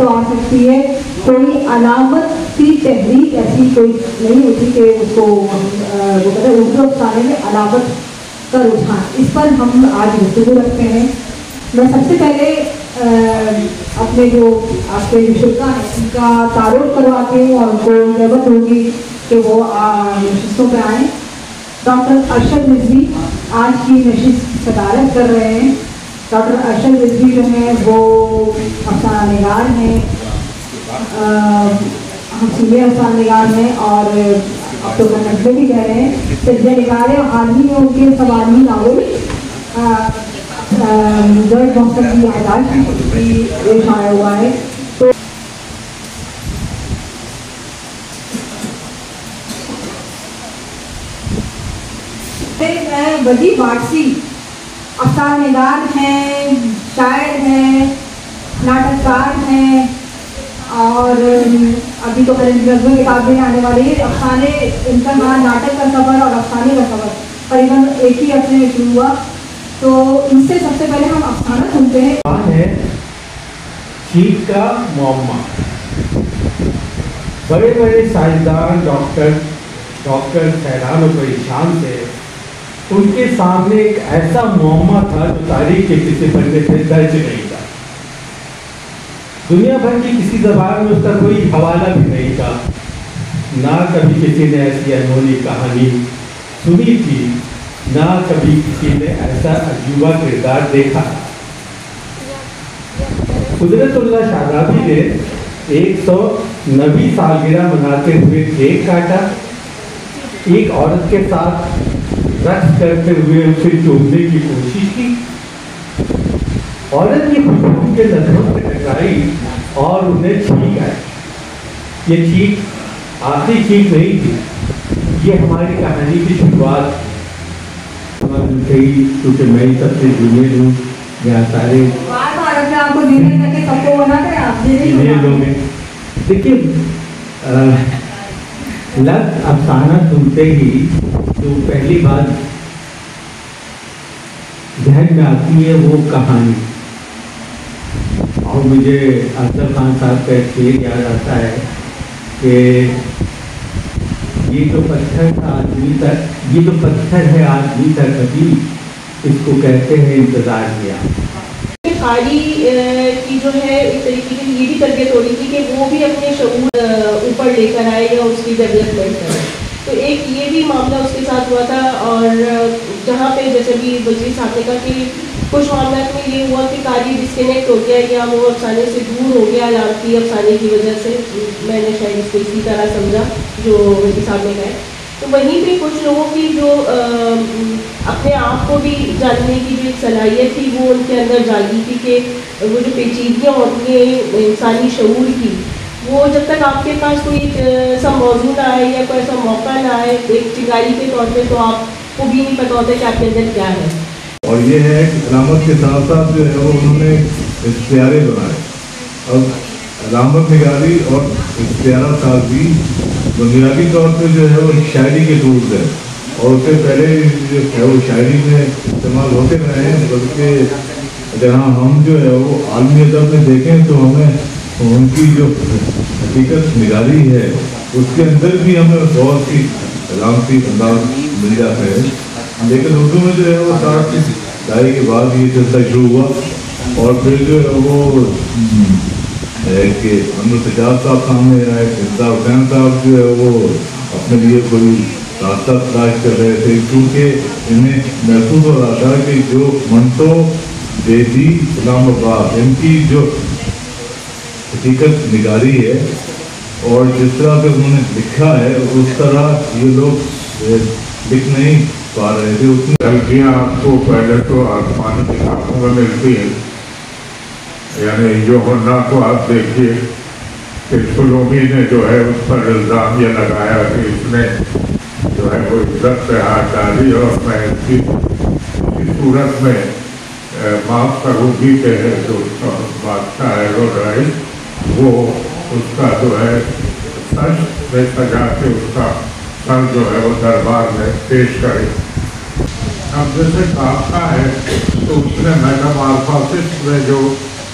تو آ سکتی ہے. کوئی علامت کی تحریک ایسی کوئی نہیں ہوتی کہ اس کو وہ کہتے ہیں اردو افسانے میں علامت کا رجحان. اس پر ہم آج گفتگو رکھتے ہیں. میں سب سے پہلے اپنے جو آپ کے جو شرکا ہیں ان کا تعارف کرواتی ہوں اور ان کو ضرورت ہوگی کہ وہ نشستوں پہ آئیں. ڈاکٹر ارشد رضوی آج کی نشست کی صدارت کر رہے ہیں. ڈاکٹر ارشد رضوی جو ہیں وہ افسانہ نگار ہیں, ہم سینئر افسانہ نگار ہیں اور اب تو نظمیں بھی کہہ رہے ہیں, تجزیہ نگار ہیں. حال ہی میں ان کے سوالی ناول زرد محسن کی یادداشت بھی شائع ہوا ہے. تو بدی وارسی افسانہ نگار ہیں, شاعر ہیں, ناٹککار ہیں اور ابھی تو نظمیں کتابیں آنے والی ہیں. افسانے ان کا ناٹک کا سفر اور افسانے کا سفر تقریباً ایک ہی ہفتے میں شروع ہوا. تو ان سے سب سے پہلے ہم افسانہ سنتے ہیں. ہے چھینک کا معمہ. بڑے بڑے سائنسدان ڈاکٹر سیران و پریشان تھے. ان کے سامنے ایک ایسا معمہ تھا جو تاریخ کے کسی پڑھنے پہ درج نہیں تھا. دنیا بھر کی کسی زبان میں اس کا کوئی حوالہ بھی نہیں تھا. نہ کبھی کسی نے ایسی انہونی کہانی سنی تھی, نہ کبھی کسی نے ایسا عجوبہ کردار دیکھا. قدرت اللہ شادابی نے 190 سالگرہ مناتے ہوئے کیک کاٹا. ایک عورت کے ساتھ رقص کرتے ہوئے اسے چومنے کی کوشش کی. عورت کی خوشبو کے نظروں سے ٹکرائی اور انہیں چھینک آئی. یہ چھینک آخری چھینک نہیں تھی, یہ ہماری کہانی کی شروعات. کیونکہ میں سب سے جونیئر ہوں, یہاں سارے لوگ ہیں. دیکھیے لفظ افسانہ سنتے ہی جو پہلی بات ذہن میں آتی ہے وہ کہانی. اور مجھے افضل خان صاحب کا ایک شعر یاد آتا ہے کہ یہ تو پتھر تھا آدمی تک, یہ تو پتھر ہے آدمی تک کبھی, اس کو کہتے ہیں انتظار کیا. قاری کی جو ہے ایک طریقے کی یہ بھی تربیت ہو رہی تھی کہ وہ بھی اپنے شعور اوپر لے کر آئے یا اس کی ڈیولپمنٹ کرے. تو ایک یہ بھی معاملہ اس کے ساتھ ہوا تھا. اور جہاں پہ جیسے بھی وزیر صاحب نے کہا کہ کچھ معاملات میں یہ ہوا کہ قاری ڈسکنیکٹ ہو گیا یا وہ افسانے سے دور ہو گیا علامتی افسانے کی وجہ سے. میں نے شاید اس کو اسی طرح سمجھا جو وزیر صاحب نے کہا. تو وہیں پہ کچھ لوگوں کی جو اپنے آپ کو بھی جاننے کی جو ایک صلاحیت تھی وہ ان کے اندر جاگی تھی کہ وہ جو پیچیدگیاں ہوتی ہیں انسانی شعور کی, وہ جب تک آپ کے پاس کوئی ایسا موضوع نہ آئے یا کوئی ایسا موقع نہ آئے ایک چنگاری کے طور پہ, تو آپ کو بھی نہیں پتہ ہوتا کہ آپ کے اندر کیا ہے. اور یہ ہے کہ علامت کے ساتھ ساتھ جو ہے وہ انہوں نے اشتہارے بنائے. اب علامت نگاری اور اشتہارہ سازی بنیادی طور پہ جو ہے وہ شاعری کے ٹولز ہے, اور اس سے پہلے جو ہے وہ شاعری میں استعمال ہوتے رہے ہیں. بلکہ جہاں ہم جو ہے وہ عالمی ادب میں دیکھیں تو ہمیں ان کی جو حقیقت نگاری ہے اس کے اندر بھی ہمیں بہت سی علامتی انداز مل جاتا ہے. لیکن اردو میں جو ہے وہ 60 کی دہائی کے بعد یہ سلسلہ شروع ہوا, اور پھر جو ہے وہ کہ محمد سجاد صاحب سامنے آئے, مرزا حسین صاحب جو ہے وہ اپنے لیے کوئی راستہ تلاش کر رہے تھے, کیونکہ انہیں محسوس ہو رہا تھا کہ جو منٹو بیدی اسلام آباد ان کی جو حقیقت نگاری ہے اور جس طرح پہ انہوں نے لکھا ہے اس طرح یہ لوگ لکھ نہیں پا رہے تھے. اس میں غلطیاں آپ کو پہلے تو آسمانی کتابوں میں ملتی ہیں, یعنی جو ہونا کو آپ دیکھیے کہ سلومی نے جو ہے اس پر الزام یہ لگایا کہ اس نے جو ہے وہ عزت پہ ہاتھ ڈالی, اور میں اس کی صورت میں معاف کروں گی کہ جو بادشاہ ہے رائے وہ اس کا جو ہے سچ میں سجا کے اس کا سر جو ہے وہ دربار میں پیش کرے. اب جیسے کافکا ہے تو اس نے میٹامارفوسس میں جو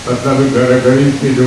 مطلب گرگری کی جو